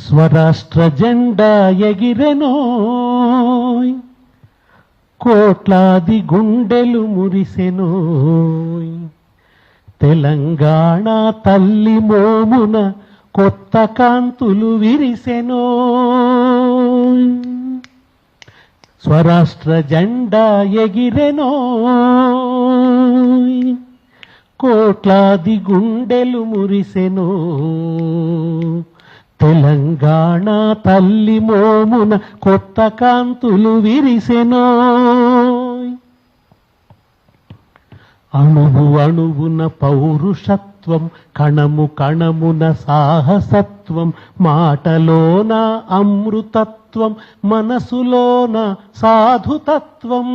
స్వరాష్ట్ర జెండా ఎగిరెనో, కోట్లాది గుండెలు మురిసెనో, తెలంగాణ తల్లి మోమున కొత్త కాంతులు విరిసెనో. స్వరాష్ట్ర జెండా ఎగిరెనో, కోట్లాది గుండెలు మురిసెనో, తెలంగాణ తల్లి మోమున కొత్త కాంతులు విరిసెనో. అణువు అణువున పౌరుషత్వం, కణము కణమున సాహసత్వం, మాటలోన అమృతత్వం, మనసులోన సాధుతత్వం.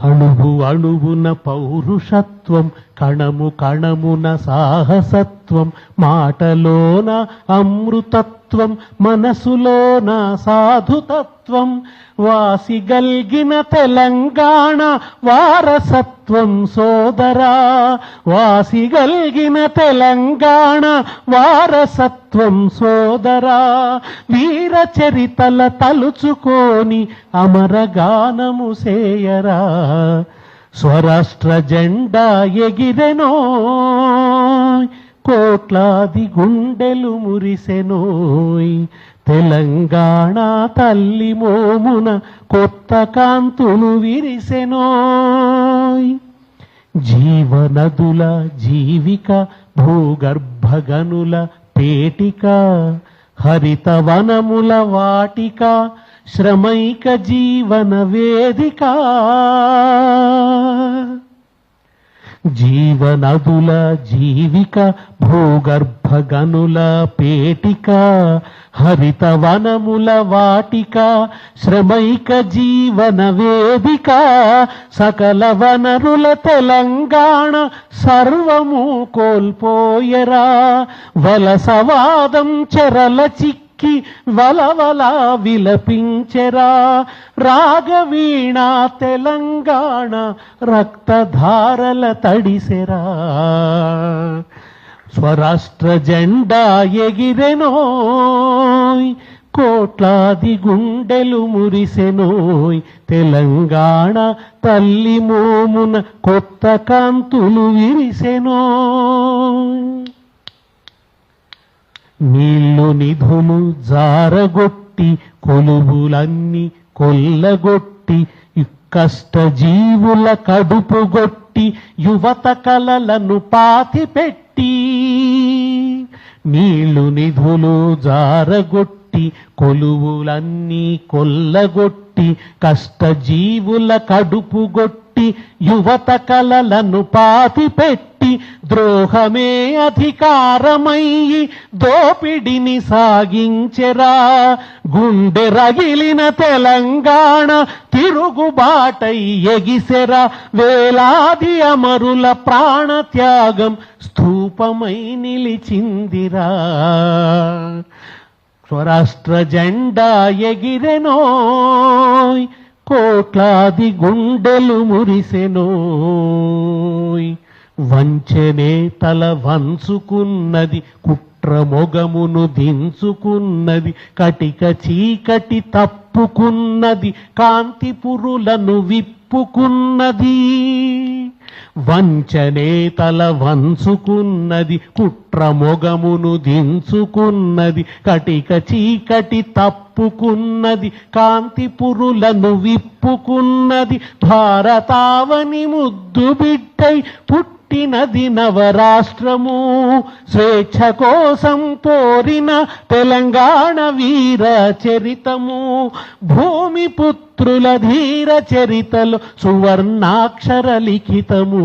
అణువు అణువున పౌరుషత్వం, కణము కణమున సాహసత్వం, మాటలోన అమృతత్వం, మనసులోన సాధుతత్వం. వాసిగల్గిన తెలంగాణ వారసత్వం సోదరా, వాసిగల్గిన తెలంగాణ వారసత్వం సోదరా. వీర చరితల తలుచుకొని అమరగానము సేయరా. స్వరాష్ట్ర జెండా ఎగిరెనో, కోట్లాది గుండెలు మురిసెనోయ్, తెలంగాణ తల్లి మోమున కొత్త కాంతులు విరిసెనోయ్. జీవనదుల జీవిక, భూగర్భగనుల పేటిక, హరితవనముల వాటిక, శ్రమైక జీవన వేదిక. జీవనదుల జీవిక, భూగర్భగనుల పేటిక, హరితవనముల వాటిక, శ్రమైక జీవన వేదిక. సకల వనరుల తెలంగాణ సర్వము కోల్పోయరా. వలసవాదం చెరల చిక్కి వలవలా విలపించెరా. రాగవీణ తెలంగాణ రక్తధారల తడిసెరా. స్వరాష్ట్ర జెండా ఎగిరెనోయ్, కోట్లాది గుండెలు మురిసెనోయ్, తెలంగాణ తల్లి మోమున కొత్త కాంతులు విరిసెనోయ్. నీళ్లు నిధులు జారగొట్టి, కొలువులన్నీ కొల్లగొట్టి, కష్ట జీవుల కడుపుగొట్టి, యువత కలలను పాతిపెట్టి. నీళ్లు నిధులు జారగొట్టి, కొలువులన్నీ కొల్లగొట్టి, కష్ట జీవుల కడుపుగొట్టి, యువత కలలను పాతిపెట్టి, ద్రోహమే అధికారమయ్యి దోపిడిని సాగించెరా. గుండె రగిలిన తెలంగాణ తిరుగుబాటై ఎగిసెరా. వేలాది అమరుల ప్రాణత్యాగం స్తూపమై నిలిచిందిరా. స్వరాష్ట్ర జెండా ఎగిరెనోయ్, కోట్లాది గుండెలు మురిసెనోయ్. వంచనే తల వంచుకున్నది, కుట్ర మొగమును దించుకున్నది, కటిక చీకటి తప్పుకున్నది, కాంతి పురులను విప్పుకున్నది. వంచనే తల వంచుకున్నది, కుట్ర మొగమును దించుకున్నది, కటిక చీకటి తప్పుకున్నది, కాంతి పురులను విప్పుకున్నది. భారతావని ముద్దు బిడ్డై పుట్టినది నవరాష్ట్రము. స్వేచ్ఛ కోసం పోరిన తెలంగాణ వీర చరితము. భూమి పుత్రుల ధీర చరితలు సువర్ణాక్షర లిఖితము.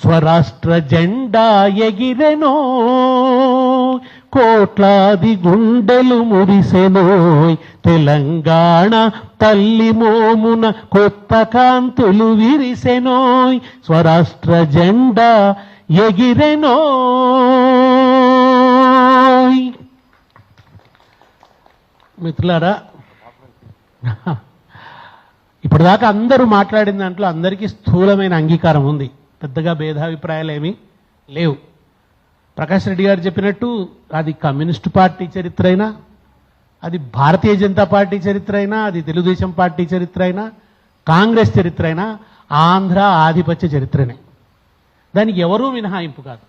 స్వరాష్ట్ర జెండా ఎగిరెనో, కోట్లాది గుండెలు మురిసెనోయ్, తెలంగాణ తల్లి మోమున కొత్త కాంతులు విరిసెనోయ్. స్వరాష్ట్ర జెండా ఎగిరెనోయ్. మిత్రులారా, ఇప్పటిదాకా అందరూ మాట్లాడిన దాంట్లో అందరికీ స్థూలమైన అంగీకారం ఉంది. పెద్దగా భేదాభిప్రాయాలు ఏమీ లేవు. ప్రకాష్ రెడ్డి గారు చెప్పినట్టు అది కమ్యూనిస్టు పార్టీ చరిత్ర అయినా, అది భారతీయ జనతా పార్టీ చరిత్ర అయినా, అది తెలుగుదేశం పార్టీ చరిత్ర అయినా, కాంగ్రెస్ చరిత్ర అయినా, ఆంధ్ర ఆధిపత్య చరిత్రనే. దానికి ఎవరూ మినహాయింపు కాదు.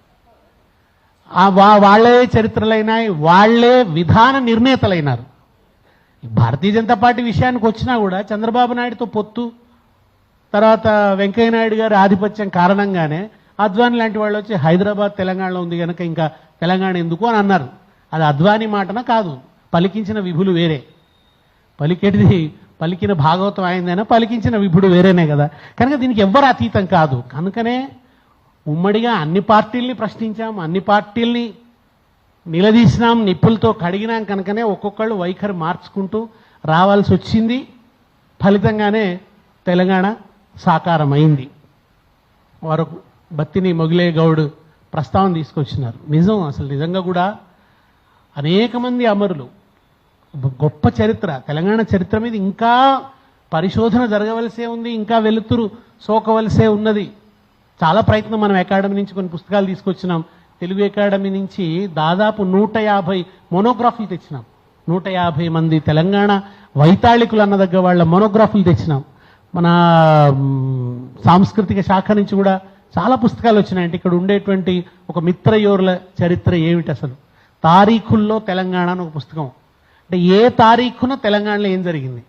వాళ్లే చరిత్రలైనాయి, వాళ్లే విధాన నిర్ణేతలైనారు. భారతీయ జనతా పార్టీ విషయానికి వచ్చినా కూడా చంద్రబాబు నాయుడుతో పొత్తు, తర్వాత వెంకయ్య నాయుడు గారి ఆధిపత్యం కారణంగానే అద్వానీ లాంటి వాళ్ళు వచ్చి హైదరాబాద్ తెలంగాణలో ఉంది కనుక ఇంకా తెలంగాణ ఎందుకు అని అన్నారు. అది అద్వానీ మాటన కాదు, పలికించిన విభులు వేరే. పలికిన భాగవతం ఆయనదైనా పలికించిన విభుడు వేరేనే కదా. కనుక దీనికి ఎవ్వరు అతీతం కాదు. కనుకనే ఉమ్మడిగా అన్ని పార్టీల్ని ప్రశ్నించాం, అన్ని పార్టీల్ని నిలదీసినాం, నిప్పులతో కడిగినాం. కనుకనే ఒక్కొక్కళ్ళు వైఖరి మార్చుకుంటూ రావాల్సి వచ్చింది. ఫలితంగానే తెలంగాణ సాకారమైంది. వారు బత్తిని మొగిలే గౌడ్ ప్రస్తావన తీసుకొచ్చినారు. నిజం, అసలు నిజంగా కూడా అనేక మంది అమరులు, గొప్ప చరిత్ర, తెలంగాణ చరిత్ర మీద ఇంకా పరిశోధన జరగవలసే ఉంది, ఇంకా వెలుతురు సోకవలసే ఉన్నది. చాలా ప్రయత్నం మనం అకాడమీ నుంచి కొన్ని పుస్తకాలు తీసుకొచ్చినాం. తెలుగు అకాడమీ నుంచి దాదాపు 150 మోనోగ్రాఫీలు తెచ్చినాం. 150 మంది తెలంగాణ వైతాళికులు అన్న దగ్గర వాళ్ళ మోనోగ్రాఫీలు తెచ్చినాం. మన సాంస్కృతిక శాఖ నుంచి కూడా చాలా పుస్తకాలు వచ్చినాయంటే ఇక్కడ ఉండేటువంటి ఒక మిత్రయోరుల చరిత్ర ఏమిటి, అసలు తారీఖుల్లో తెలంగాణ అని ఒక పుస్తకం. అంటే ఏ తారీఖున తెలంగాణలో ఏం జరిగింది,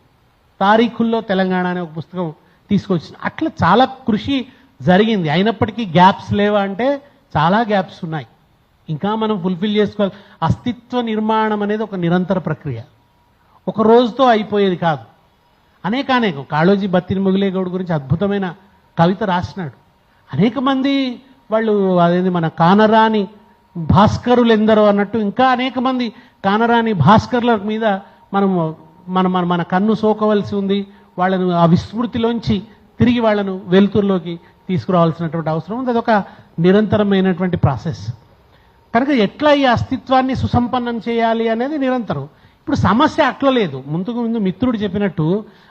తారీఖుల్లో తెలంగాణ అనే ఒక పుస్తకం తీసుకొచ్చిన. అట్లా చాలా కృషి జరిగింది. అయినప్పటికీ గ్యాప్స్ లేవా అంటే చాలా గ్యాప్స్ ఉన్నాయి, ఇంకా మనం ఫుల్ఫిల్ చేసుకోవాలి. అస్తిత్వ నిర్మాణం అనేది ఒక నిరంతర ప్రక్రియ, ఒక రోజుతో అయిపోయేది కాదు. అనేక కాళోజీ బత్తిని మొగిలే గౌడ్ గురించి అద్భుతమైన కవిత రాసినాడు. అనేక మంది వాళ్ళు అదేంటి మన కానరాని భాస్కరులు ఎందరో అన్నట్టు ఇంకా అనేక మంది కానరాని భాస్కర్ల మీద మన కన్ను సోకవలసి ఉంది. వాళ్ళను ఆ విస్మృతిలోంచి తిరిగి వాళ్ళను వెలుతురులోకి తీసుకురావాల్సినటువంటి అవసరం ఉంది. అదొక నిరంతరమైనటువంటి ప్రాసెస్. కనుక ఎట్లా ఈ అస్తిత్వాన్ని సుసంపన్నం చేయాలి అనేది నిరంతరం. ఇప్పుడు సమస్య అట్లా లేదు. ముందు మిత్రుడు చెప్పినట్టు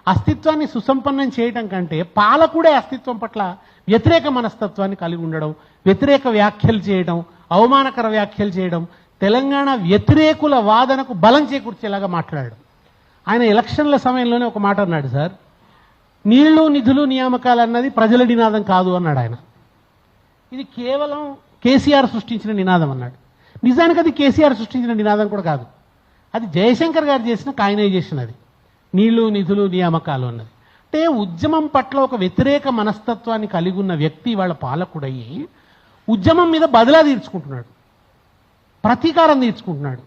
అస్తిత్వాన్ని సుసంపన్నం చేయటం కంటే పాలకుడే అస్తిత్వం పట్ల వ్యతిరేక మనస్తత్వాన్ని కలిగి ఉండడం, వ్యతిరేక వ్యాఖ్యలు చేయడం, అవమానకర వ్యాఖ్యలు చేయడం, తెలంగాణ వ్యతిరేకుల వాదనకు బలం చేకూర్చేలాగా మాట్లాడడం. ఆయన ఎలక్షన్ల సమయంలోనే ఒక మాట అన్నాడు, సార్, నీళ్లు నిధులు నియామకాలు అన్నది ప్రజల నినాదం కాదు అన్నాడు ఆయన. ఇది కేవలం కేసీఆర్ సృష్టించిన నినాదం అన్నాడు. నిజానికి అది కేసీఆర్ సృష్టించిన నినాదం కూడా కాదు, అది జయశంకర్ గారు చేసిన కాయినైజేషన్. అది నీళ్లు నిధులు నియామకాలు అన్నది. అంటే ఉద్యమం పట్ల ఒక వ్యతిరేక మనస్తత్వాన్ని కలిగి ఉన్న వ్యక్తి వాళ్ళ పాలకుడయ్యి ఉద్యమం మీద బదిలా తీర్చుకుంటున్నాడు, ప్రతీకారం తీర్చుకుంటున్నాడు.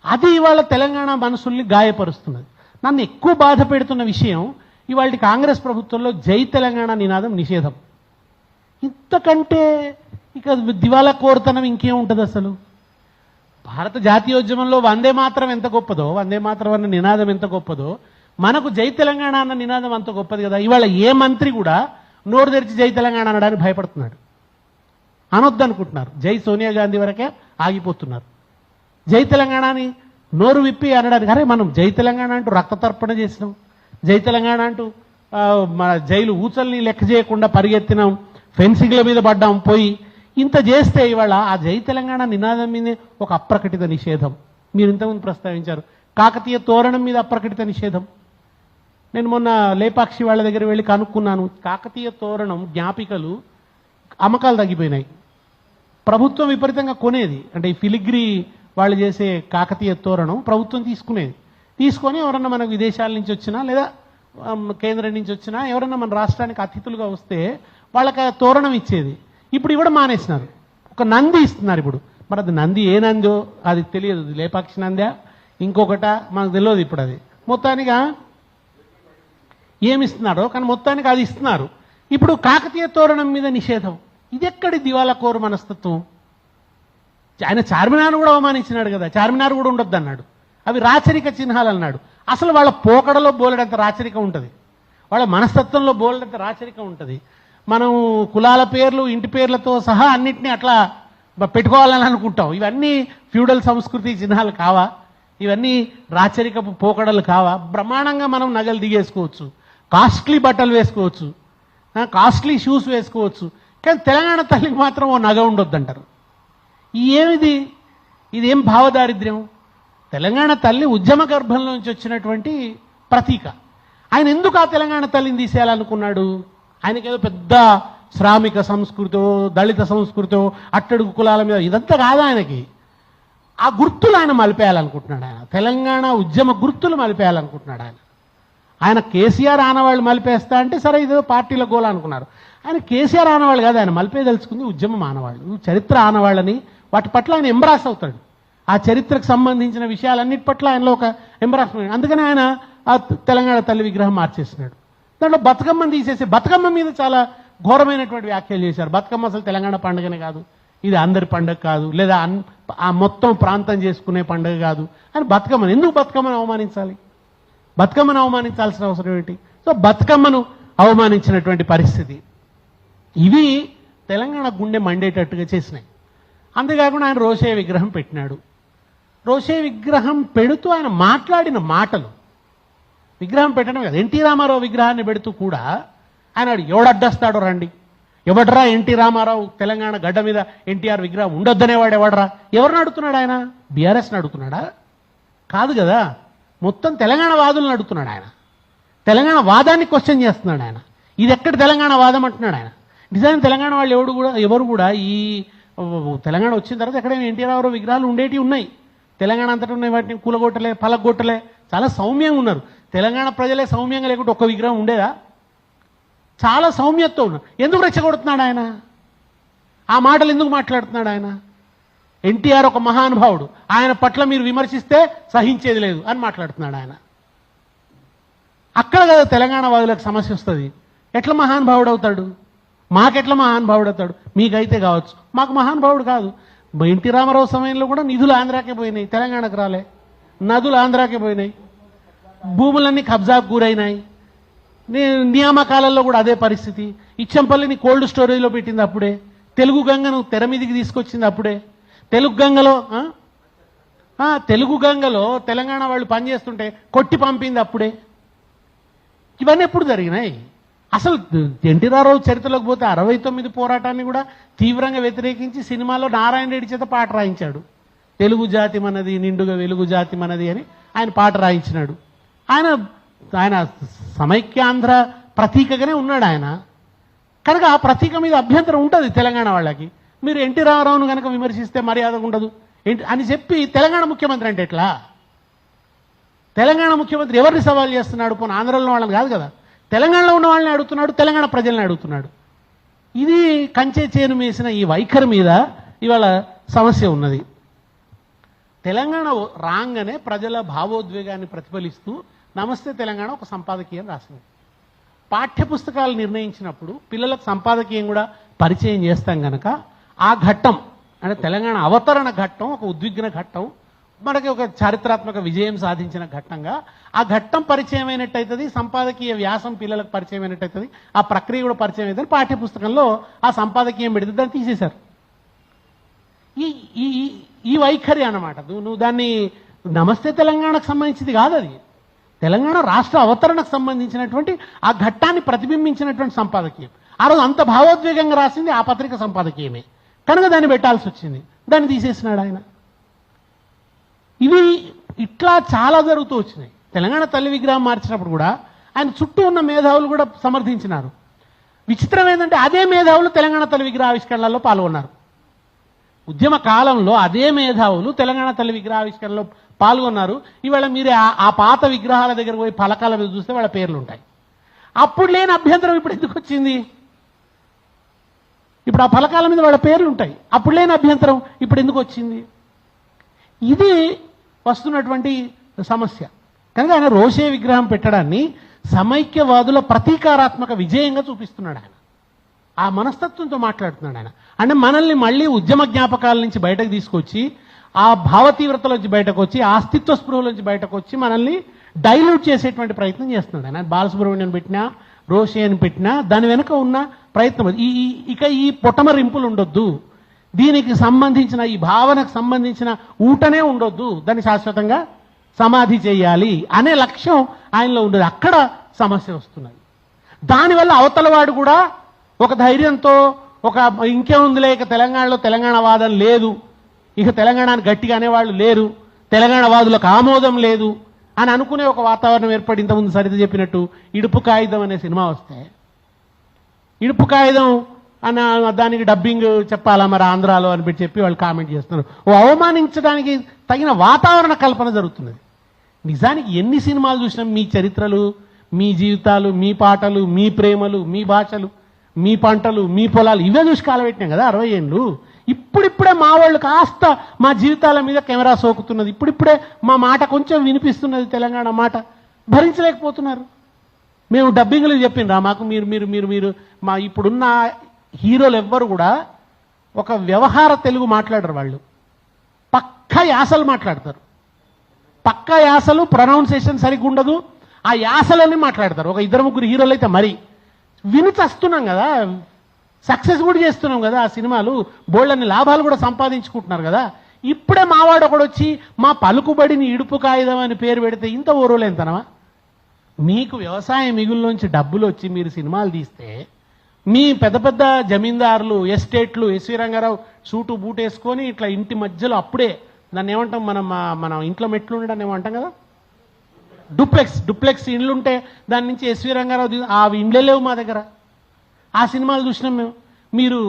అది ఇవాళ తెలంగాణ మనసుల్ని గాయపరుస్తున్నది. నన్ను ఎక్కువ బాధ పెడుతున్న విషయం ఇవాళ కాంగ్రెస్ ప్రభుత్వంలో జై తెలంగాణ నినాదం నిషేధం. ఇంతకంటే ఇక దివాలా కోరుతనం ఇంకేముంటుంది అసలు? భారత జాతీయోద్యమంలో వందే మాత్రం ఎంత గొప్పదో, వందే మాత్రం అన్న నినాదం ఎంత గొప్పదో, మనకు జై తెలంగాణ అన్న నినాదం అంత గొప్పది కదా. ఇవాళ ఏ మంత్రి కూడా నోరు తెరిచి జై తెలంగాణ అనడానికి భయపడుతున్నాడు, అనొద్దనుకుంటున్నారు. జై సోనియా గాంధీ వరకే ఆగిపోతున్నారు. జై తెలంగాణని నోరు విప్పి అనడానికి, అరే మనం జై తెలంగాణ అంటూ రక్తతర్పణ చేసినాం, జై తెలంగాణ అంటూ మన జైలు ఊచల్ని లెక్క చేయకుండా పరిగెత్తినాం, ఫెన్సింగ్ల మీద పడ్డాం పోయి. ఇంత చేస్తే ఇవాళ ఆ జై తెలంగాణ నినాదం మీదే ఒక అప్రకటిత నిషేధం. మీరు ఇంతకుముందు ప్రస్తావించారు కాకతీయ తోరణం మీద అప్రకటిత నిషేధం. నేను మొన్న లేపాక్షి వాళ్ళ దగ్గర వెళ్ళి కనుక్కున్నాను, కాకతీయ తోరణం జ్ఞాపికలు అమ్మకాలు తగ్గిపోయినాయి. ప్రభుత్వం విపరీతంగా కొనేది, అంటే ఈ ఫిలిగ్రీ వాళ్ళు చేసే కాకతీయ తోరణం ప్రభుత్వం తీసుకొని ఎవరన్నా మనకు విదేశాల నుంచి వచ్చినా లేదా కేంద్రం నుంచి వచ్చినా ఎవరన్నా మన రాష్ట్రానికి అతిథులుగా వస్తే వాళ్ళకి ఆ తోరణం ఇచ్చేది. ఇప్పుడు ఇవ్వడం మానేసినారు, ఒక నంది ఇస్తున్నారు ఇప్పుడు. మరి అది నంది ఏ నందో అది తెలియదు, లేపాక్షి నందా ఇంకొకట మనకు తెలియదు. ఇప్పుడు అది మొత్తానికి ఏమిస్తున్నారో కానీ మొత్తానికి అది ఇస్తున్నారు. ఇప్పుడు కాకతీయ తోరణం మీద నిషేధం, ఇది ఎక్కడి దివాలా కోరు మనస్తత్వం? ఆయన చార్మినార్ కూడా అవమానించినాడు కదా, చార్మినార్ కూడా ఉండొద్దు అన్నాడు, అవి రాచరిక చిహ్నాలు అన్నాడు. అసలు వాళ్ళ పోకడలో బోలెడంత రాచరికం ఉంటుంది, వాళ్ళ మనస్తత్వంలో బోలెడంత రాచరికం ఉంటుంది. మనం కులాల పేర్లు ఇంటి పేర్లతో సహా అన్నిటినీ అట్లా పెట్టుకోవాలని అనుకుంటాం. ఇవన్నీ ఫ్యూడల్ సంస్కృతి చిహ్నాలు కావా? ఇవన్నీ రాచరికపు పోకడలు కావా? బ్రహ్మాండంగా మనం నగలు దిగేసుకోవచ్చు, కాస్ట్లీ బట్టలు వేసుకోవచ్చు, కాస్ట్లీ షూస్ వేసుకోవచ్చు, కానీ తెలంగాణ తల్లికి మాత్రం ఓ నగ ఉండొద్దు అంటారు. ఏమిది? ఇదేం భావదారిద్ర్యం? తెలంగాణ తల్లి ఉద్యమ గర్భంలోంచి వచ్చినటువంటి ప్రతీక. ఆయన ఎందుకు ఆ తెలంగాణ తల్లిని తీసేయాలనుకున్నాడు? ఆయనకేదో పెద్ద శ్రామిక సంస్కృతో, దళిత సంస్కృతో, అట్టడుగు కులాల మీద ఇదంతా కాదు ఆయనకి. ఆ గుర్తులు ఆయన మలిపేయాలనుకుంటున్నాడు. ఆయన తెలంగాణ ఉద్యమ గుర్తులు మలిపేయాలనుకుంటున్నాడు. ఆయన కేసీఆర్ ఆనవాళ్ళు మలిపేస్తా అంటే సరే ఇదో పార్టీల గోల అనుకున్నారు. ఆయన కేసీఆర్ ఆనవాళ్ళు కాదు, ఆయన మలిపేదలుచుకుంది ఉద్యమం ఆనవాళ్ళు, చరిత్ర ఆనవాళ్ళని. వాటి పట్ల ఆయన ఎంబ్రాస్ అవుతాడు. ఆ చరిత్రకు సంబంధించిన విషయాలన్నిటి పట్ల ఆయనలో ఒక ఎంబ్రాస్మెంట్. అందుకని ఆయన ఆ తెలంగాణ తల్లి విగ్రహం మార్చేసినాడు. దాంట్లో బతుకమ్మని తీసేసి బతుకమ్మ మీద చాలా ఘోరమైనటువంటి వ్యాఖ్యలు చేశారు. బతుకమ్మ అసలు తెలంగాణ పండుగనే కాదు, ఇది అందరి పండుగ కాదు, లేదా ఆ మొత్తం ప్రాంతం చేసుకునే పండుగ కాదు అని బతుకమ్మను ఎందుకు బతుకమ్మను అవమానించాలి? బతుకమ్మను అవమానించాల్సిన అవసరం ఏంటి? సో బతుకమ్మను అవమానించినటువంటి పరిస్థితి. ఇవి తెలంగాణ గుండె మండేటట్టుగా చేసినాయి. అంతేకాకుండా ఆయన రోషయ్య విగ్రహం పెట్టినాడు. రోషయ్య విగ్రహం పెడుతూ ఆయన మాట్లాడిన మాటలు, విగ్రహం పెట్టడం కదా, ఎన్టీ రామారావు విగ్రహాన్ని పెడుతూ కూడా ఆయన ఎవడడ్డస్తాడో రండి, ఎవడరా ఎన్టీ రామారావు తెలంగాణ గడ్డ మీద ఎన్టీఆర్ విగ్రహం ఉండొద్దనేవాడు ఎవడరా? ఎవరిని అడుగుతున్నాడు ఆయన? బీఆర్ఎస్ని అడుగుతున్నాడా? కాదు కదా, మొత్తం తెలంగాణ వాదులను అడుగుతున్నాడు ఆయన. తెలంగాణ వాదాన్ని క్వశ్చన్ చేస్తున్నాడు ఆయన. ఇది ఎక్కడ తెలంగాణ వాదం అంటున్నాడు ఆయన. నిజానికి తెలంగాణ వాళ్ళు ఎవరు కూడా ఈ తెలంగాణ వచ్చిన తర్వాత ఎక్కడైనా ఎన్టీ రామారావు విగ్రహాలు ఉండేటివి ఉన్నాయి, తెలంగాణ అంతటా ఉన్నాయి. వాటిని కూలగొట్టలే, పలగొట్టలే, చాలా సౌమ్యంగా ఉన్నారు. తెలంగాణ ప్రజలే సౌమ్యంగా లేకుంటే ఒక్క విగ్రహం ఉండేదా? చాలా సౌమ్యతతో ఉన్నారు. ఎందుకు రెచ్చగొడుతున్నాడు ఆయన? ఆ మాటలు ఎందుకు మాట్లాడుతున్నాడు ఆయన? ఎన్టీఆర్ ఒక మహానుభావుడు, ఆయన పట్ల మీరు విమర్శిస్తే సహించేది లేదు అని మాట్లాడుతున్నాడు ఆయన. అక్కడ కదా తెలంగాణ వాదులకు సమస్య వస్తుంది. ఎట్లా మహానుభావుడు అవుతాడు? మాకెట్లా మహానుభావుడు అవుతాడు? మీకైతే కావచ్చు, మాకు మహానుభావుడు కాదు. ఎన్టీ రామారావు సమయంలో కూడా నిధులు ఆంధ్రాకే పోయినాయి, తెలంగాణకు రాలే. నదులు ఆంధ్రాకే పోయినాయి, భూములన్నీ కబ్జాకు గురైనాయి. నియామకాలలో కూడా అదే పరిస్థితి. ఇచ్చంపల్లిని కోల్డ్ స్టోరేజ్లో పెట్టింది అప్పుడే, తెలుగు గంగను తెర మీదికి తీసుకొచ్చింది అప్పుడే. తెలుగు గంగలో తెలంగాణ వాళ్ళు పనిచేస్తుంటే కొట్టి పంపింది అప్పుడే. ఇవన్నీ ఎప్పుడు జరిగినాయి? అసలు ఎన్టీ రామారావు చరిత్రలోకి పోతే 69 పోరాటాన్ని కూడా తీవ్రంగా వ్యతిరేకించి సినిమాలో నారాయణ రెడ్డి చేత పాట రాయించాడు. తెలుగు జాతి మనది, నిండుగా వెలుగు జాతి మనది అని ఆయన పాట రాయించినాడు. ఆయన సమైక్యాంధ్ర ప్రతీకగానే ఉన్నాడు ఆయన. కనుక ఆ ప్రతీక మీద అభ్యంతరం ఉంటుంది తెలంగాణ వాళ్ళకి. మీరు ఎన్టీ రామారావును కనుక విమర్శిస్తే మర్యాద ఉండదు అని చెప్పి తెలంగాణ ముఖ్యమంత్రి అంటే ఎట్లా? తెలంగాణ ముఖ్యమంత్రి ఎవరిని సవాల్ చేస్తున్నాడు? పోనీ ఆంధ్రలో ఉన్న వాళ్ళని కాదు కదా, తెలంగాణలో ఉన్న వాళ్ళని అడుగుతున్నాడు, తెలంగాణ ప్రజల్ని అడుగుతున్నాడు. ఇది కంచె చేను వేసిన ఈ వైఖరి మీద ఇవాళ సమస్య ఉన్నది. తెలంగాణ రాగానే ప్రజల భావోద్వేగాన్ని ప్రతిఫలిస్తూ నమస్తే తెలంగాణ ఒక సంపాదకీయం రాసింది. పాఠ్యపుస్తకాలు నిర్ణయించినప్పుడు పిల్లలకు సంపాదకీయం కూడా పరిచయం చేస్తాం కనుక ఆ ఘట్టం అంటే తెలంగాణ అవతరణ ఘట్టం ఒక ఉద్విగ్న ఘట్టం, మనకి ఒక చారిత్రాత్మక విజయం సాధించిన ఘట్టంగా ఆ ఘట్టం పరిచయం అయినట్టయితుంది, సంపాదకీయ వ్యాసం పిల్లలకు పరిచయం అయినట్టయితుంది, ఆ ప్రక్రియ కూడా పరిచయం అవుతుంది. పాఠ్యపుస్తకంలో ఆ సంపాదకీయం పెడితే దాన్ని తీసేశారు. ఈ వైఖరి అన్నమాట. నువ్వు దాన్ని నమస్తే తెలంగాణకు సంబంధించింది కాదు, అది తెలంగాణ రాష్ట్ర అవతరణకు సంబంధించినటువంటి ఆ ఘట్టాన్ని ప్రతిబింబించినటువంటి సంపాదకీయం. ఆ రోజు అంత భావోద్వేగంగా రాసింది ఆ పత్రిక సంపాదకీయమే కనుక దాన్ని పెట్టాల్సి వచ్చింది, దాన్ని తీసేసినాడు ఆయన. ఇవి ఇట్లా చాలా జరుగుతూ వచ్చినాయి. తెలంగాణ తల్లి విగ్రహం మార్చినప్పుడు కూడా ఆయన చుట్టూ ఉన్న మేధావులు కూడా సమర్థించినారు. విచిత్రం ఏంటంటే అదే మేధావులు తెలంగాణ తల్లి విగ్రహ ఆవిష్కరణలో పాల్గొన్నారు. ఉద్యమ కాలంలో అదే మేధావులు తెలంగాణ తల్లి విగ్రహ ఆవిష్కరణలో పాల్గొన్నారు. ఇవాళ మీరు ఆ పాత విగ్రహాల దగ్గర పోయి ఫలకాల మీద చూస్తే వాళ్ళ పేర్లు ఉంటాయి. అప్పుడు లేని అభ్యంతరం ఇప్పుడు ఎందుకు వచ్చింది? ఇప్పుడు ఆ ఫలకాల మీద వాళ్ళ పేర్లు ఉంటాయి, అప్పుడు లేని అభ్యంతరం ఇప్పుడు ఎందుకు వచ్చింది? ఇది వస్తున్నటువంటి సమస్య. కనుక ఆయన రోషే విగ్రహం పెట్టడాన్ని సమైక్యవాదుల ప్రతీకారాత్మక విజయంగా చూపిస్తున్నాడు ఆయన. ఆ మనస్తత్వంతో మాట్లాడుతున్నాడు ఆయన. అంటే మనల్ని మళ్ళీ ఉద్యమ జ్ఞాపకాల నుంచి బయటకు తీసుకొచ్చి, ఆ భావతీవ్రతలోంచి బయటకు వచ్చి, ఆ అస్తిత్వ స్పృహలోంచి బయటకు వచ్చి మనల్ని డైల్యూట్ చేసేటువంటి ప్రయత్నం చేస్తున్నాడు ఆయన. బాలసుబ్రహ్మణ్యం పెట్టినా, రోషేని పెట్టినా దాని వెనుక ఉన్న ప్రయత్నం ఇక ఈ పొటమరింపులు ఉండొద్దు, దీనికి సంబంధించిన ఈ భావనకు సంబంధించిన ఊటనే ఉండొద్దు, దాన్ని శాశ్వతంగా సమాధి చేయాలి అనే లక్ష్యం ఆయనలో ఉండదు. అక్కడ సమస్య వస్తున్నది. దానివల్ల అవతలవాడు కూడా ఒక ధైర్యంతో ఇంకేముందిలే, ఇక తెలంగాణలో తెలంగాణ వాదం లేదు, ఇక తెలంగాణను గట్టిగా అనేవాళ్ళు లేరు, తెలంగాణ వాదులకు ఆమోదం లేదు అని అనుకునే ఒక వాతావరణం ఏర్పడి ఇంతకుముందు సరిత చెప్పినట్టు ఇడుపు కాగితం అనే సినిమా వస్తే ఇడుపు కాగితం అన్న దానికి డబ్బింగ్ చెప్పాలా మరి ఆంధ్రాలో అని చెప్పి వాళ్ళు కామెంట్ చేస్తున్నారు. అవమానించడానికి తగిన వాతావరణ కల్పన జరుగుతున్నది. నిజానికి ఎన్ని సినిమాలు చూసినా మీ చరిత్రలు, మీ జీవితాలు, మీ పాటలు, మీ ప్రేమలు, మీ భాషలు, మీ పంటలు, మీ పొలాలు ఇవే చూసి కాలబెట్టినాం కదా 60 ఏళ్ళు. ఇప్పుడిప్పుడే మా వాళ్ళు కాస్త మా జీవితాల మీద కెమెరా సోకుతున్నది, ఇప్పుడిప్పుడే మా మాట కొంచెం వినిపిస్తున్నది, తెలంగాణ మాట భరించలేకపోతున్నారు. మేము డబ్బింగ్లు చెప్పిండ్రా మాకు మీరు మీరు మీరు మీరు మా ఇప్పుడున్న హీరోలు ఎవ్వరు కూడా ఒక వ్యవహార తెలుగు మాట్లాడరు. వాళ్ళు పక్కా యాసలు మాట్లాడతారు, పక్కా యాసలు, ప్రొనౌన్సియేషన్ సరిగ్గా ఉండదు, ఆ యాసలని మాట్లాడతారు. ఒక 2-3 హీరోలు అయితే మరి విని చస్తున్నాం కదా, సక్సెస్ కూడా చేస్తున్నాం కదా, ఆ సినిమాలు బోళ్ళని లాభాలు కూడా సంపాదించుకుంటున్నారు కదా. ఇప్పుడే మావాడు ఒకడు వచ్చి మా పలుకుబడిని ఇడుపు కాగితం అని పేరు పెడితే ఇంత ఓరోలేంతనమా? మీకు వ్యవసాయ మిగుల్లోంచి డబ్బులు వచ్చి మీరు సినిమాలు తీస్తే మీ పెద్ద పెద్ద జమీందారులు, ఎస్టేట్లు, ఎస్వి రంగారావు సూటు బూట్ వేసుకొని ఇట్లా ఇంటి మధ్యలో అప్పుడే దాన్ని ఏమంటాం మనం ఇంట్లో మెట్లు ఉండడం ఏమంటాం కదా, డూప్లెక్స్ ఇండ్లుంటే దాని నుంచి ఎస్వి రంగారావు ఆ ఇండ్లే లేవు మా దగ్గర. ఆ సినిమాలు చూసినాం మేము. మీరు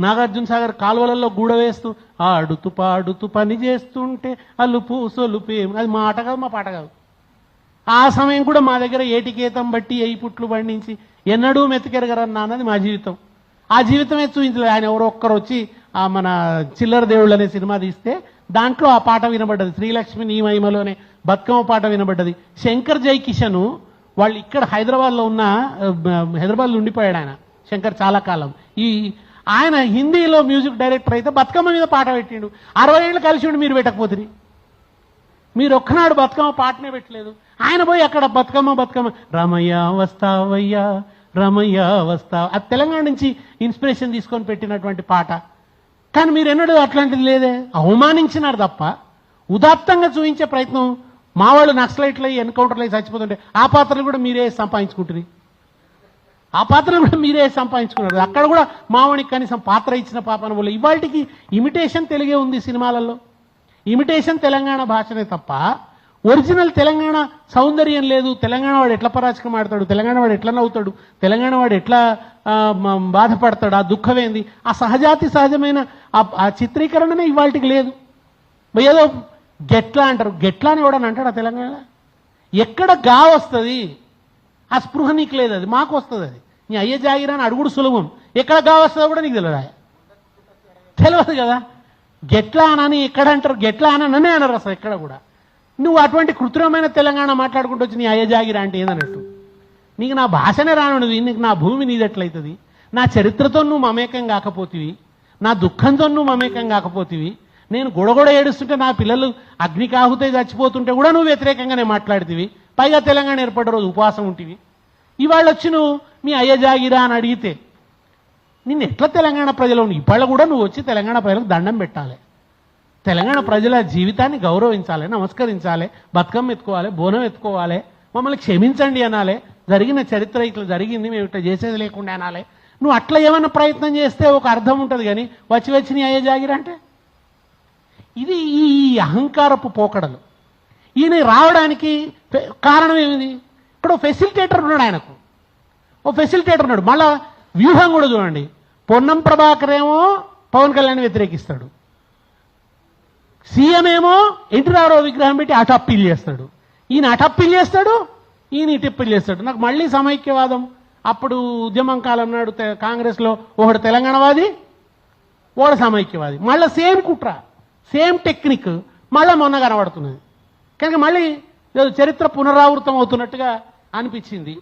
నాగార్జున సాగర్ కాలువలలో గూడ వేస్తూ ఆడుతూ పాడుతూ పని చేస్తుంటే అలుపు సొలుపు అది మా ఆట కాదు, మా పాట కాదు. ఆ సమయం కూడా మా దగ్గర ఏటికేతం బట్టి 8 పుట్లు పండించి ఎన్నడూ మెతికెరగరన్నా అన్నది మా జీవితం. ఆ జీవితమే చూపించలేదు. ఆయన ఎవరో ఒక్కరు వచ్చి ఆ మన చిల్లర దేవుళ్ళు అనే సినిమా తీస్తే దాంట్లో ఆ పాట వినబడ్డది, శ్రీలక్ష్మి నీ మహిమలోనే బతుకమ్మ పాట వినబడ్డది. శంకర్ జై కిషన్ వాళ్ళు ఇక్కడ హైదరాబాద్లో ఉండిపోయాడు ఆయన. శంకర్ చాలా కాలం ఆయన హిందీలో మ్యూజిక్ డైరెక్టర్ అయితే బతుకమ్మ మీద పాట పెట్టిండు. 60 ఏళ్ళు కలిసి ఉండి మీరు పెట్టకపోతుంది. మీరు ఒక్కనాడు బతుకమ్మ పాటనే పెట్టలేదు. ఆయన పోయి అక్కడ బతుకమ్మ రమయ్య వస్తావయ్యా రమయ్య వస్తావ, అది తెలంగాణ నుంచి ఇన్స్పిరేషన్ తీసుకొని పెట్టినటువంటి పాట. కానీ మీరు ఎన్నడూ అట్లాంటిది లేదే. అవమానించినారు తప్ప ఉదాత్తంగా చూపించే ప్రయత్నం. మా వాళ్ళు నక్సలైట్లు ఎన్కౌంటర్లు చచ్చిపోతుంటే ఆ పాత్రలు కూడా మీరే సంపాదించుకుంటుంది, అక్కడ కూడా మావాడికి కనీసం పాత్ర ఇచ్చిన పాపన వల్ల ఇవాళకి ఇమిటేషన్ తెలుగే ఉంది సినిమాలలో. ఇమిటేషన్ తెలంగాణ భాషనే తప్ప ఒరిజినల్ తెలంగాణ సౌందర్యం లేదు. తెలంగాణ వాడు ఎట్లా పరాచకం ఆడతాడు, తెలంగాణ వాడు ఎట్లా నవ్వుతాడు, తెలంగాణ వాడు ఎట్లా బాధపడతాడు, ఆ దుఃఖమేంది, ఆ సహజమైన ఆ చిత్రీకరణనే ఇవాళకి లేదు. ఏదో గెట్లా అంటారు, గెట్లా అని ఎవడని అంటాడు ఆ తెలంగాణ. ఎక్కడ గా వస్తుంది ఆ స్పృహ నీకు లేదు, అది మాకు వస్తుంది. అది నీ అయ్యే జాగిరా అని అడుగుడు సులభం, ఎక్కడ గా వస్తుందో కూడా నీకు తెలియదు కదా. గెట్లా అనని ఎక్కడ అంటారు, గెట్లా అననే అనరు అసలు ఎక్కడ కూడా. నువ్వు అటువంటి కృత్రిమమైన తెలంగాణ మాట్లాడుకుంటూ వచ్చి నీ అయ్య జాగిరా అంటే ఏదన్నట్టు. నీకు నా భాషనే రానున్నది, నీకు నా భూమి నీదెట్లయితుంది, నా చరిత్రతో నువ్వు మమేకం కాకపోతివి, నా దుఃఖంతో నువ్వు మమేకం కాకపోతివి, నేను గొడగొడ ఏడుస్తుంటే నా పిల్లలు అగ్నికాహుతే చచ్చిపోతుంటే కూడా నువ్వు వ్యతిరేకంగానే మాట్లాడుతీవి. పైగా తెలంగాణ ఏర్పడ్డ రోజు ఉపవాసం ఉంటివి. ఇవాళ వచ్చి నువ్వు మీ అయ్య జాగిరా అని అడిగితే నిన్ను ఎట్లా తెలంగాణ ప్రజలు ఇవాళ కూడా నువ్వు వచ్చి తెలంగాణ ప్రజలకు దండం పెట్టాలి, తెలంగాణ ప్రజల జీవితాన్ని గౌరవించాలి, నమస్కరించాలి, బతుకమ్మ ఎత్తుకోవాలి, బోనం ఎత్తుకోవాలి, మమ్మల్ని క్షమించండి అనాలి, జరిగిన చరిత్ర ఇట్లా జరిగింది మేము ఇట్లా చేసేది లేకుండా అనాలి. నువ్వు అట్లా ఏమైనా ప్రయత్నం చేస్తే ఒక అర్థం ఉంటుంది. కానీ వచ్చి నీ అయ్యే జాగిరా అంటే ఇది ఈ అహంకారపు పోకడలు. ఈయన రావడానికి కారణం ఏమిది? ఇక్కడ ఫెసిలిటేటర్ ఉన్నాడు, ఆయనకు ఓ ఫెసిలిటేటర్ ఉన్నాడు. మళ్ళా వ్యూహం కూడా చూడండి. పొన్నం ప్రభాకర్ ఏమో పవన్ కళ్యాణ్ వ్యతిరేకిస్తాడు, సీఎం ఏమో ఎన్టీ రామారావు విగ్రహం పెట్టి అటు అప్పీల్ చేస్తాడు, ఈయన అటు అప్పీల్ చేస్తాడు, ఈయన ఇటు అప్పీల్ చేస్తాడు. నాకు మళ్ళీ సమైక్యవాదం అప్పుడు ఉద్యమం కాలం నాడు కాంగ్రెస్లో ఒకడు తెలంగాణవాది, ఒకడు సమైక్యవాది, మళ్ళీ సేమ్ కుట్ర, సేమ్ టెక్నిక్ మళ్ళీ మొన్న కనబడుతున్నది. కనుక మళ్ళీ చరిత్ర పునరావృతం అవుతున్నట్టుగా అనిపించింది.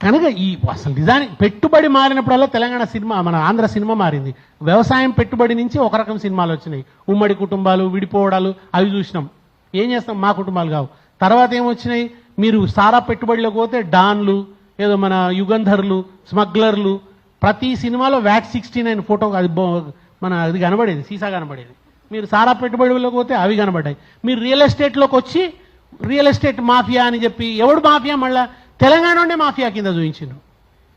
కనుక ఈ అసలు నిజానికి పెట్టుబడి మారినప్పుడల్లా తెలంగాణ సినిమా, మన ఆంధ్ర సినిమా మారింది. వ్యవసాయం పెట్టుబడి నుంచి ఒక రకం సినిమాలు వచ్చినాయి, ఉమ్మడి కుటుంబాలు, విడిపోవడాలు, అవి చూసినాం. ఏం చేస్తాం, మా కుటుంబాలు కావు. తర్వాత ఏమొచ్చినాయి, మీరు సారా పెట్టుబడిలోకి పోతే డాన్లు, ఏదో మన యుగంధర్లు, స్మగ్లర్లు, ప్రతి సినిమాలో VAT 69 ఫోటో అది మన అది కనబడేది, సీసా కనబడేది. మీరు సారా పెట్టుబడిలోకి పోతే అవి కనబడ్డాయి. మీరు రియల్ ఎస్టేట్లోకి వచ్చి రియల్ ఎస్టేట్ మాఫియా అని చెప్పి ఎవడు మాఫియా మళ్ళా తెలంగాణ ఉండే మాఫియా కింద చూపించిండు.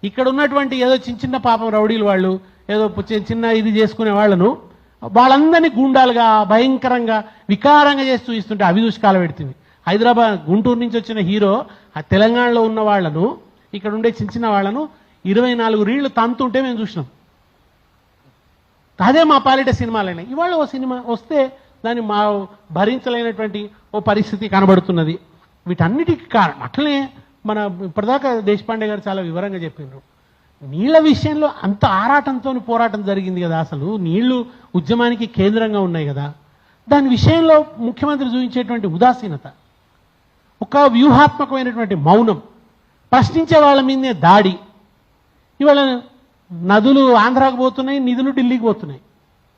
ఇక్కడ ఉన్నటువంటి ఏదో చిన్న పాపం రౌడీలు వాళ్ళు ఏదో చిన్న ఇది చేసుకునే వాళ్ళను వాళ్ళందరినీ గూండాలుగా భయంకరంగా వికారంగా చేసి చూపిస్తుంటే అవి దుష్కాలం పెడుతుంది. హైదరాబాద్ గుంటూరు నుంచి వచ్చిన హీరో ఆ తెలంగాణలో ఉన్న వాళ్లను, ఇక్కడ ఉండే చిన్న వాళ్ళను 24 రీళ్లు తంతుంటే మేము చూసినాం. అదే మా పాలిట సినిమాలైనా. ఇవాళ ఓ సినిమా వస్తే దాన్ని మా భరించలేనటువంటి ఓ పరిస్థితి కనబడుతున్నది. వీటన్నిటికీ కారణం అట్లనే మన ఇప్పటిదాకా దేశపాండే గారు చాలా వివరంగా చెప్పిండ్రు. నీళ్ల విషయంలో అంత ఆరాటంతో పోరాటం జరిగింది కదా. అసలు నీళ్లు ఉద్యమానికి కేంద్రంగా ఉన్నాయి కదా. దాని విషయంలో ముఖ్యమంత్రి చూపించేటువంటి ఉదాసీనత, ఒక వ్యూహాత్మకమైనటువంటి మౌనం, ప్రశ్నించే వాళ్ళ మీదే దాడి. ఇవాళ నదులు ఆంధ్రాకు పోతున్నాయి, నిధులు ఢిల్లీకి పోతున్నాయి.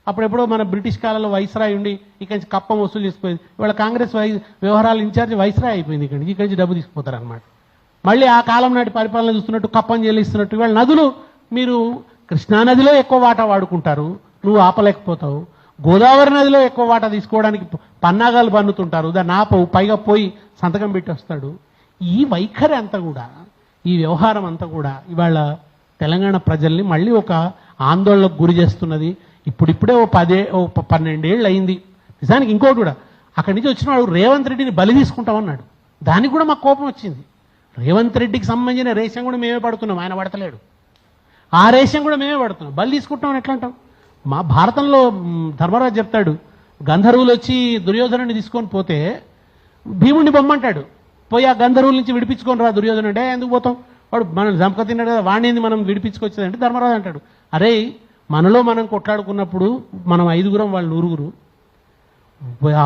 అప్పుడెప్పుడో మన బ్రిటిష్ కాలంలో వైస్రాయ్ ఉండి ఇక్కడి నుంచి కప్పం వసూలు చేసిపోయింది. ఇవాళ కాంగ్రెస్ వ్యవహారాల ఇన్ఛార్జ్ వైస్రాయ్ అయిపోయింది. ఇక్కడి నుంచి డబ్బు తీసుకుపోతారు అనమాట. మళ్ళీ ఆ కాలం నాటి పరిపాలన చూస్తున్నట్టు కప్పం చెల్లిస్తున్నట్టు ఇవాళ నదులు, మీరు కృష్ణానదిలో ఎక్కువ వాటా వాడుకుంటారు, నువ్వు ఆపలేకపోతావు. గోదావరి నదిలో ఎక్కువ వాటా తీసుకోవడానికి పన్నాగాలు పన్నుతుంటారు, దాన్ని ఆపవు, పైగా పోయి సంతకం పెట్టి వస్తాడు. ఈ వైఖరి అంతా కూడా, ఈ వ్యవహారం అంతా కూడా ఇవాళ తెలంగాణ ప్రజల్ని మళ్ళీ ఒక ఆందోళనకు గురి చేస్తున్నది. ఇప్పుడిప్పుడే ఓ 12 ఏళ్ళు అయింది. నిజానికి ఇంకోటి కూడా, అక్కడి నుంచి వచ్చిన వాడు రేవంత్ రెడ్డిని బలి తీసుకుంటామన్నాడు. దానికి కూడా మాకు కోపం వచ్చింది. రేవంత్ రెడ్డికి సంబంధించిన రేషన్ కూడా మేమే పడుతున్నాం, ఆయన పడతలేడు. ఆ రేషన్ కూడా మేమే పడుతున్నాం, బలి తీసుకుంటామని ఎట్లా అంటాం? మా భారతంలో ధర్మరాజు చెప్తాడు, గంధర్వులు వచ్చి దుర్యోధనుడిని తీసుకొని పోతే భీముడిని బొమ్మంటాడు, పోయి ఆ గంధర్వుల నుంచి విడిపించుకొని రా దుర్యోధనుడు. అంటే ఎందుకు పోతాం, వాడు మనం జంపక తిన్నాడు కదా, వాణ్ణింది మనం విడిపించుకొచ్చేదంటే ధర్మరాజు అంటాడు, అరే మనలో మనం కొట్లాడుకున్నప్పుడు మనం 5గురం, వాళ్ళు 100గురు,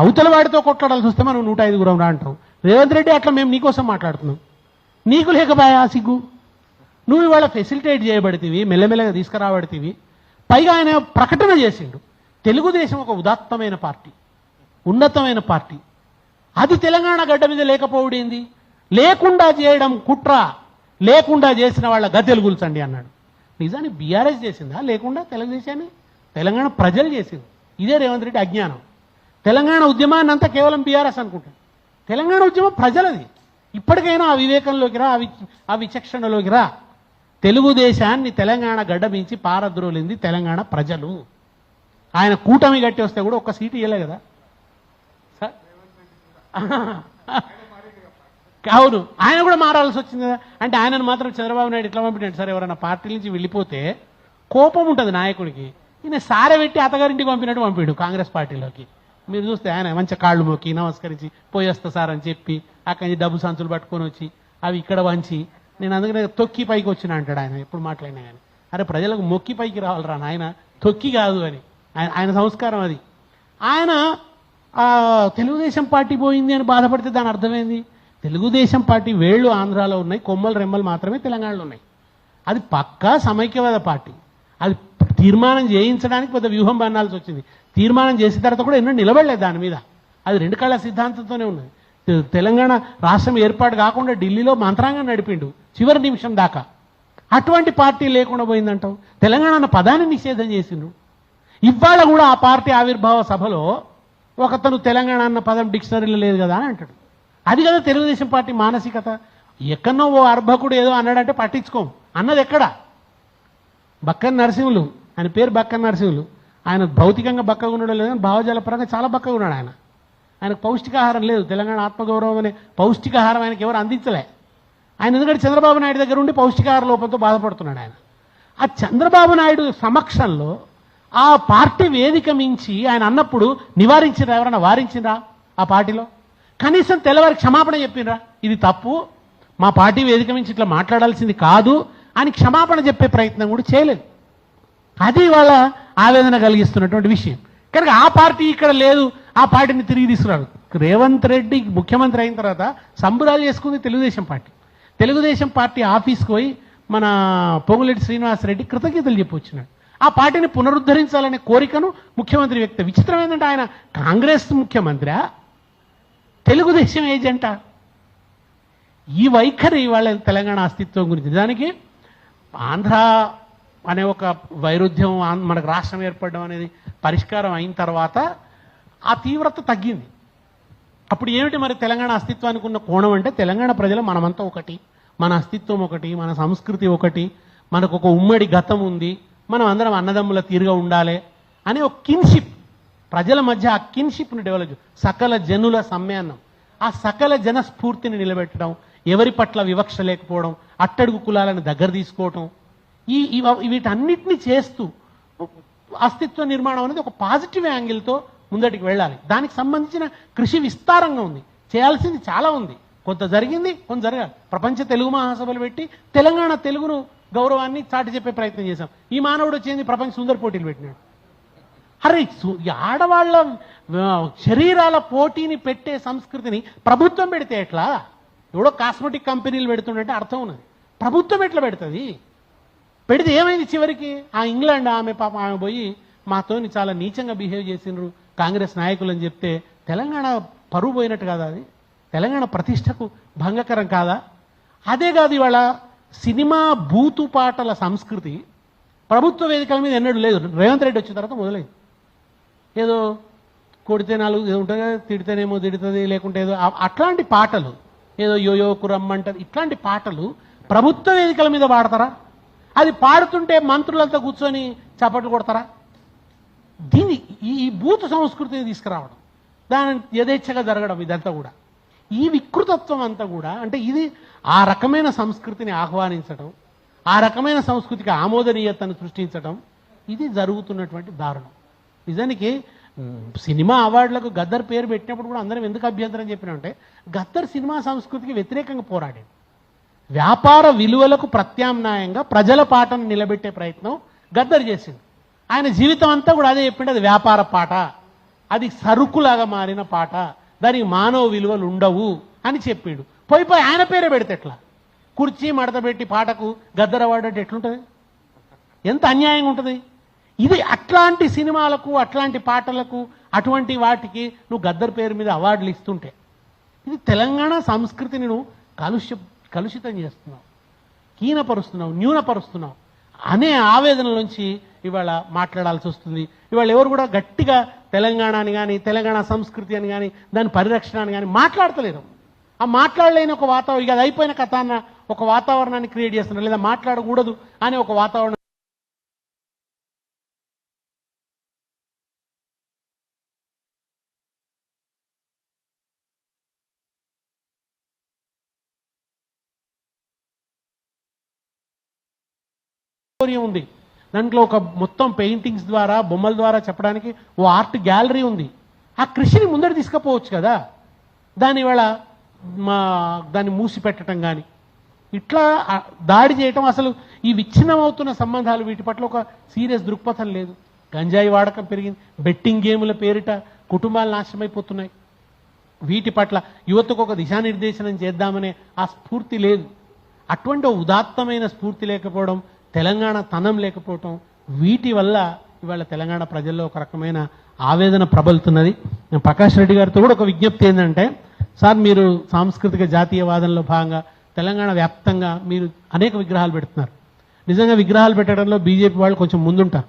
అవతల వాడితో కొట్లాడాల్సి వస్తే మనం 105గురం రా అంటాం. రేవంత్ రెడ్డి అట్లా మేము నీకోసం మాట్లాడుతున్నాం, నీకు లేకపోయా సిగ్గు? నువ్వు ఇవాళ ఫెసిలిటేట్ చేయబడితేవి, మెల్లమెల్లగా తీసుకురాబడితేవి. పైగా ఆయన ప్రకటన చేసిండు, తెలుగుదేశం ఒక ఉదాత్తమైన పార్టీ, ఉన్నతమైన పార్టీ, అది తెలంగాణ గడ్డ మీద లేకపోవడేంది, లేకుండా చేయడం కుట్ర, లేకుండా చేసిన వాళ్ళ గద్దెలు గుల్చండి అన్నాడు. నిజాన్ని బీఆర్ఎస్ చేసిందా లేకుండా తెలుగుదేశాన్ని? తెలంగాణ ప్రజలు చేసింది. ఇదే రేవంత్ రెడ్డి అజ్ఞానం. తెలంగాణ ఉద్యమాన్ని అంతా కేవలం బీఆర్ఎస్ అనుకుంటాడు. తెలంగాణ ఉద్యమం ప్రజలది. ఇప్పటికైనా ఆ వివేకంలోకి రా, ఆ విచక్షణలోకి రా. తెలుగుదేశాన్ని తెలంగాణ గడ్డ మించి పారద్రోలింది తెలంగాణ ప్రజలు. ఆయన కూటమి గట్టి వస్తే కూడా ఒక్క సీటు ఇవ్వలే కదా సార్. అవును, ఆయన కూడా మారాల్సి వచ్చింది కదా. అంటే ఆయనను మాత్రం చంద్రబాబు నాయుడు ఇట్లా పంపించాడు సార్, ఎవరైనా పార్టీ నుంచి వెళ్ళిపోతే కోపం ఉంటుంది నాయకుడికి. ఈయన సారెబెట్టి అత్తగారింటికి పంపినట్టు పంపాడు కాంగ్రెస్ పార్టీలోకి. మీరు చూస్తే ఆయన మంచి కాళ్ళు మొక్కి నమస్కరించి పోయేస్తా సార్ అని చెప్పి అక్కడి నుంచి డబ్బు సంచులు పట్టుకొని వచ్చి అవి ఇక్కడ వంచి, నేను అందుకనే తొక్కి పైకి వచ్చిన అంటాడు ఆయన ఎప్పుడు మాట్లాడినా కానీ. అరే ప్రజలకు మొక్కి పైకి రావాలరా నాయన, తొక్కి కాదు అని ఆయన సంస్కారం అది. ఆయన తెలుగుదేశం పార్టీ పోయింది అని బాధపడితే దాని అర్థమైంది. తెలుగుదేశం పార్టీ వేళ్ళు ఆంధ్రాలో ఉన్నాయి, కొమ్మలు రెమ్మలు మాత్రమే తెలంగాణలో ఉన్నాయి. అది పక్కా సమైక్యవాద పార్టీ. అది తీర్మానం చేయించడానికి పెద్ద వ్యూహం బన్నాల్సి వచ్చింది. తీర్మానం చేసిన తర్వాత కూడా ఎన్నో నిలబడలేదు దాని మీద. అది 2 కళ్ళ సిద్ధాంతంతోనే ఉన్నది. తెలంగాణ రాష్ట్రం ఏర్పాటు కాకుండా ఢిల్లీలో మంత్రాంగం నడిపిండు చివరి నిమిషం దాకా. అటువంటి పార్టీ లేకుండా పోయిందంటావు. తెలంగాణ అన్న పదాన్ని నిషేధం చేసిండ్రు. ఇవాళ కూడా ఆ పార్టీ ఆవిర్భావ సభలో ఒకతను తెలంగాణ అన్న పదం డిక్షనరీలో లేదు కదా అని అంటాడు. అది కదా తెలుగుదేశం పార్టీ మానసికత. ఎక్కడో ఓ అర్భకుడు ఏదో అన్నాడంటే పట్టించుకోం అన్నది ఎక్కడ? బక్కన్ నరసింహులు, ఆయన పేరు బక్కన్ నరసింహులు. ఆయన భౌతికంగా బక్కగా ఉండడం లేదు, భావజాల పరంగా చాలా బక్కగా ఉన్నాడు ఆయన. ఆయనకు పౌష్టికాహారం లేదు. తెలంగాణ ఆత్మగౌరవం అనే పౌష్టికాహారం ఆయనకి ఎవరు అందించలే. ఆయన ఎందుకంటే చంద్రబాబు నాయుడు దగ్గర ఉండి పౌష్టికాహార లోపంతో బాధపడుతున్నాడు ఆయన. ఆ చంద్రబాబు నాయుడు సమక్షంలో ఆ పార్టీ వేదిక మించి ఆయన అన్నప్పుడు నివారించిరా? ఎవరైనా వారించిరా ఆ పార్టీలో? కనీసం తెల్లవారి క్షమాపణ చెప్పినరా, ఇది తప్పు, మా పార్టీ వేదిక మించి ఇట్లా మాట్లాడాల్సింది కాదు అని క్షమాపణ చెప్పే ప్రయత్నం కూడా చేయలేదు. అది వాళ్ళ ఆవేదన కలిగిస్తున్నటువంటి విషయం. కనుక ఆ పార్టీ ఇక్కడ లేదు, ఆ పార్టీని తిరిగి తీసుకురాడు. రేవంత్ రెడ్డి ముఖ్యమంత్రి అయిన తర్వాత సంబురాలు చేసుకుంది తెలుగుదేశం పార్టీ. తెలుగుదేశం పార్టీ ఆఫీస్కి పోయి మన పొంగులేటి శ్రీనివాసరెడ్డి కృతజ్ఞతలు చెప్పొచ్చినాడు. ఆ పార్టీని పునరుద్ధరించాలనే కోరికను ముఖ్యమంత్రి వ్యక్తం. విచిత్రం ఏంటంటే ఆయన కాంగ్రెస్ ముఖ్యమంత్రి, తెలుగుదేశం ఏజెంట. ఈ వైఖరి వాళ్ళ తెలంగాణ అస్తిత్వం గురించి. దానికి ఆంధ్ర అనే ఒక వైరుధ్యం, మనకు రాష్ట్రం ఏర్పడడం అనేది పరిష్కారం అయిన తర్వాత ఆ తీవ్రత తగ్గింది. అప్పుడు ఏమిటి మరి తెలంగాణ అస్తిత్వానికి ఉన్న కోణం అంటే, తెలంగాణ ప్రజలు మనమంతా ఒకటి, మన అస్తిత్వం ఒకటి, మన సంస్కృతి ఒకటి, మనకు ఒక ఉమ్మడి గతం ఉంది, మనం అందరం అన్నదమ్ముల తీరుగా ఉండాలి అనే ఒక కిన్షిప్, ప్రజల మధ్య ఆ కిన్షిప్ని డెవలప్, సకల జనుల సమ్మేళనం, ఆ సకల జన స్ఫూర్తిని నిలబెట్టడం, ఎవరి పట్ల వివక్ష లేకపోవడం, అట్టడుగు కులాలను దగ్గర తీసుకోవటం, వీటన్నిటిని చేస్తూ అస్తిత్వ నిర్మాణం అనేది ఒక పాజిటివ్ యాంగిల్తో ముందటికి వెళ్ళాలి. దానికి సంబంధించిన కృషి విస్తారంగా ఉంది, చేయాల్సింది చాలా ఉంది. కొంత జరిగింది, కొంత జరగాలి. ప్రపంచ తెలుగు మహాసభలు పెట్టి తెలంగాణ తెలుగును గౌరవాన్ని చాటి చెప్పే ప్రయత్నం చేశాం. ఈ మానవుడు వచ్చేది ప్రపంచ సుందర పోటీలు పెట్టినాడు. అరే, ఆడవాళ్ల శరీరాల పోటీని పెట్టే సంస్కృతిని ప్రభుత్వం పెడితే ఎట్లా? ఎవడో కాస్మెటిక్ కంపెనీలు పెడుతుండే అర్థం ఉన్నది. ప్రభుత్వం ఎట్లా పెడుతుంది? పెడితే ఏమైంది చివరికి? ఆ ఇంగ్లాండ్ ఆమె పాప, ఆమె పోయి మాతోని చాలా నీచంగా బిహేవ్ చేసినారు కాంగ్రెస్ నాయకులు అని చెప్తే తెలంగాణ పరువు పోయినట్టు కాదా? అది తెలంగాణ ప్రతిష్టకు భంగకరం కాదా? అదే కాదు, ఇవాళ సినిమా బూతు పాటల సంస్కృతి ప్రభుత్వ వేదికల మీద ఎన్నడూ లేదు. రేవంత్ రెడ్డి వచ్చిన తర్వాత మొదలైంది. ఏదో కొడితే నాలుగు ఉంటుంది, తిడితేనేమో తిడుతుంది, లేకుంటే ఏదో అట్లాంటి పాటలు, ఏదో యోయో కురమ్మంటారు, ఇట్లాంటి పాటలు ప్రభుత్వ వేదికల మీద పాడతారా? అది పాడుతుంటే మంత్రులంతా కూర్చొని చప్పట్లు కొడతారా? దీన్ని ఈ బూతు సంస్కృతిని తీసుకురావడం, దాని యథేచ్ఛగా జరగడం, ఇదంతా కూడా ఈ వికృతత్వం అంతా కూడా, అంటే ఇది ఆ రకమైన సంస్కృతిని ఆహ్వానించడం, ఆ రకమైన సంస్కృతికి ఆమోదనీయతను సృష్టించడం, ఇది జరుగుతున్నటువంటి దారుణం. నిజానికి సినిమా అవార్డులకు గద్దర్ పేరు పెట్టినప్పుడు కూడా అందరం ఎందుకు అభ్యంతరం చెప్పినంటే, గద్దర్ సినిమా సంస్కృతికి వ్యతిరేకంగా పోరాడాడు. వ్యాపార విలువలకు ప్రత్యామ్నాయంగా ప్రజల పాటను నిలబెట్టే ప్రయత్నం గద్దర్ చేసింది. ఆయన జీవితం అంతా కూడా అదే చెప్పిండు, అది వ్యాపార పాట, అది సరుకులాగా మారిన పాట, దానికి మానవ విలువలు ఉండవు అని చెప్పిండు. పోయి ఆయన పేరే పెడితే ఎట్లా? కుర్చీ మడత పెట్టి పాటకు గద్దర్ అవార్డు అంటే ఎట్లుంటుంది? ఎంత అన్యాయంగా ఉంటుంది ఇది! అట్లాంటి సినిమాలకు, అట్లాంటి పాటలకు, అటువంటి వాటికి నువ్వు గద్దర్ పేరు మీద అవార్డులు ఇస్తుంటే ఇది తెలంగాణ సంస్కృతిని నువ్వు కలుషితం చేస్తున్నావు, హీనపరుస్తున్నావు, న్యూనపరుస్తున్నావు అనే ఆవేదనలోంచి ఇవాళ మాట్లాడాల్సి వస్తుంది. ఇవాళ ఎవరు కూడా గట్టిగా తెలంగాణ అని కానీ, తెలంగాణ సంస్కృతి అని కానీ, దాని పరిరక్షణ అని కానీ మాట్లాడతలేరు. ఆ మాట్లాడలేని ఒక వాతావరణం, ఇక అది అయిపోయిన కథ అన్న ఒక వాతావరణాన్ని క్రియేట్ చేస్తున్నారు, లేదా మాట్లాడకూడదు అనే ఒక వాతావరణం. ఉంది దాంట్లో ఒక మొత్తం పెయింటింగ్స్ ద్వారా, బొమ్మల ద్వారా చెప్పడానికి ఓ ఆర్ట్ గ్యాలరీ ఉంది. ఆ కృషిని ముందర తీసుకుపోవచ్చు కదా. దానివేళ దాన్ని మూసిపెట్టడం కానీ, ఇట్లా దాడి చేయటం, అసలు ఈ విచ్ఛిన్నమవుతున్న సంబంధాలు వీటి పట్ల ఒక సీరియస్ దృక్పథం లేదు. గంజాయి వాడకం పెరిగింది, బెట్టింగ్ గేముల పేరిట కుటుంబాలు నాశనమైపోతున్నాయి. వీటి పట్ల యువతకు ఒక దిశానిర్దేశనం చేద్దామనే ఆ స్ఫూర్తి లేదు. అటువంటి ఉదాత్తమైన స్ఫూర్తి లేకపోవడం, తెలంగాణ తనం లేకపోవటం, వీటి వల్ల ఇవాళ తెలంగాణ ప్రజల్లో ఒక రకమైన ఆవేదన ప్రబలుతున్నది. నేను ప్రకాష్ రెడ్డి గారితో కూడా ఒక విజ్ఞప్తి ఏంటంటే, సార్ మీరు సాంస్కృతిక జాతీయవాదంలో భాగంగా తెలంగాణ వ్యాప్తంగా మీరు అనేక విగ్రహాలు పెడుతున్నారు. నిజంగా విగ్రహాలు పెట్టడంలో బీజేపీ వాళ్ళు కొంచెం ముందుంటారు.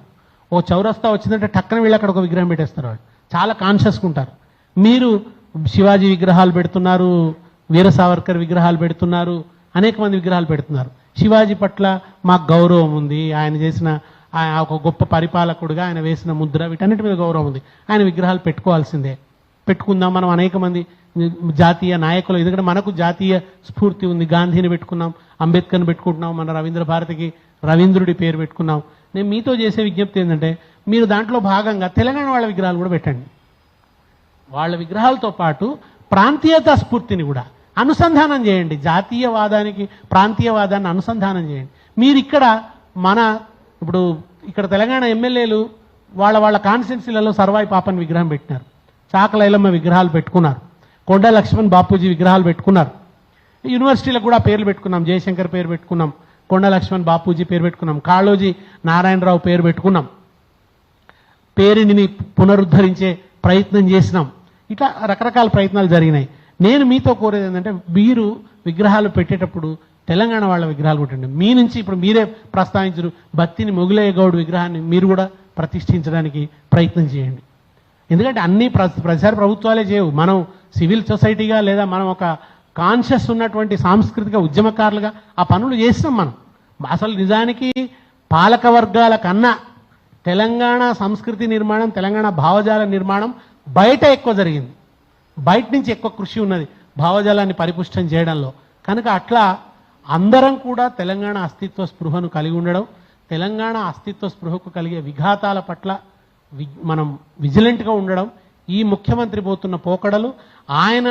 ఓ చౌరస్తా వచ్చిందంటే టక్కన వీళ్ళు అక్కడ ఒక విగ్రహం పెట్టేస్తారు. వాళ్ళు చాలా కాన్షియస్గా ఉంటారు. మీరు శివాజీ విగ్రహాలు పెడుతున్నారు, వీర సావర్కర్ విగ్రహాలు పెడుతున్నారు, అనేక మంది విగ్రహాలు పెడుతున్నారు. శివాజీ పట్ల మాకు గౌరవం ఉంది, ఆయన చేసిన ఒక గొప్ప పరిపాలకుడుగా ఆయన వేసిన ముద్ర, వీటన్నిటి మీద గౌరవం ఉంది. ఆయన విగ్రహాలు పెట్టుకోవాల్సిందే, పెట్టుకుందాం. మనం అనేక మంది జాతీయ నాయకులు, ఎందుకంటే మనకు జాతీయ స్ఫూర్తి ఉంది. గాంధీని పెట్టుకున్నాం, అంబేద్కర్ని పెట్టుకుంటున్నాం, మన రవీంద్ర భారతికి రవీంద్రుడి పేరు పెట్టుకున్నాం. నేను మీతో చేసే విజ్ఞప్తి ఏంటంటే, మీరు దాంట్లో భాగంగా తెలంగాణ వాళ్ళ విగ్రహాలు కూడా పెట్టండి. వాళ్ళ విగ్రహాలతో పాటు ప్రాంతీయతా స్ఫూర్తిని కూడా అనుసంధానం చేయండి. జాతీయవాదానికి ప్రాంతీయవాదాన్ని అనుసంధానం చేయండి. మీరు ఇక్కడ ఇప్పుడు ఇక్కడ తెలంగాణ ఎమ్మెల్యేలు వాళ్ళ కాన్స్టిట్యున్సీలలో సర్వాయి పాపన్ విగ్రహం పెట్టినారు, చాకలైలమ్మ విగ్రహాలు పెట్టుకున్నారు, కొండ లక్ష్మణ్ బాపూజీ విగ్రహాలు పెట్టుకున్నారు. యూనివర్సిటీలకు కూడా పేర్లు పెట్టుకున్నాం. జయశంకర్ పేరు పెట్టుకున్నాం, కొండ లక్ష్మణ్ బాపూజీ పేరు పెట్టుకున్నాం, కాళోజీ నారాయణరావు పేరు పెట్టుకున్నాం. పేరుని పునరుద్ధరించే ప్రయత్నం చేసినాం. ఇట్లా రకరకాల ప్రయత్నాలు జరిగినాయి. నేను మీతో కోరేది ఏంటంటే, మీరు విగ్రహాలు పెట్టేటప్పుడు తెలంగాణ వాళ్ళ విగ్రహాలు పెట్టండి. మీ నుంచి ఇప్పుడు మీరే ప్రస్తావించరు, బత్తిని మొగులయ్య గౌడ్ విగ్రహాన్ని మీరు కూడా ప్రతిష్ఠించడానికి ప్రయత్నం చేయండి. ఎందుకంటే అన్ని ప్రచార ప్రభుత్వాలే చేయవు. మనం సివిల్ సొసైటీగా, లేదా మనం ఒక కాన్షియస్ ఉన్నటువంటి సాంస్కృతిక ఉద్యమకారులుగా ఆ పనులు చేసినాం. మనం అసలు నిజానికి పాలక వర్గాల కన్నా తెలంగాణ సంస్కృతి నిర్మాణం, తెలంగాణ భావజాల నిర్మాణం బయట ఎక్కువ జరిగింది. బయట నుంచి ఎక్కువ కృషి ఉన్నది భావజాలాన్ని పరిపుష్టం చేయడంలో. కనుక అట్లా అందరం కూడా తెలంగాణ అస్తిత్వ స్పృహను కలిగి ఉండడం, తెలంగాణ అస్తిత్వ స్పృహకు కలిగే విఘాతాల పట్ల మనం విజిలెంట్గా ఉండడం, ఈ ముఖ్యమంత్రి పోతున్న పోకడలు, ఆయన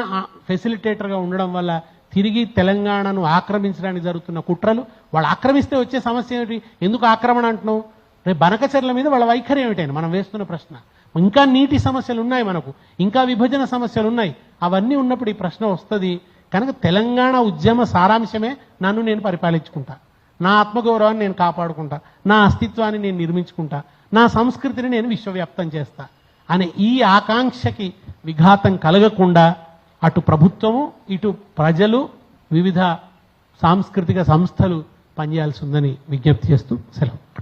ఫెసిలిటేటర్గా ఉండడం వల్ల తిరిగి తెలంగాణను ఆక్రమించడానికి జరుగుతున్న కుట్రలు, వాళ్ళు ఆక్రమిస్తే వచ్చే సమస్య ఏమిటి? ఎందుకు ఆక్రమణ అంటున్నావు? రేపు బనకచర్ల మీద వాళ్ళ వైఖరి ఏమిటైనా మనం వేస్తున్న ప్రశ్న. ఇంకా నీటి సమస్యలు ఉన్నాయి, మనకు ఇంకా విభజన సమస్యలు ఉన్నాయి. అవన్నీ ఉన్నప్పుడు ఈ ప్రశ్న వస్తుంది. కనుక తెలంగాణ ఉద్యమ సారాంశమే నన్ను నేను పరిపాలించుకుంటా, నా ఆత్మగౌరవాన్ని నేను కాపాడుకుంటా, నా అస్తిత్వాన్ని నేను నిర్మించుకుంటా, నా సంస్కృతిని నేను విశ్వవ్యాప్తం చేస్తా అనే ఈ ఆకాంక్షకి విఘాతం కలగకుండా అటు ప్రభుత్వము, ఇటు ప్రజలు, వివిధ సాంస్కృతిక సంస్థలు పనిచేయాల్సి ఉందని విజ్ఞప్తి చేస్తూ సెలవు.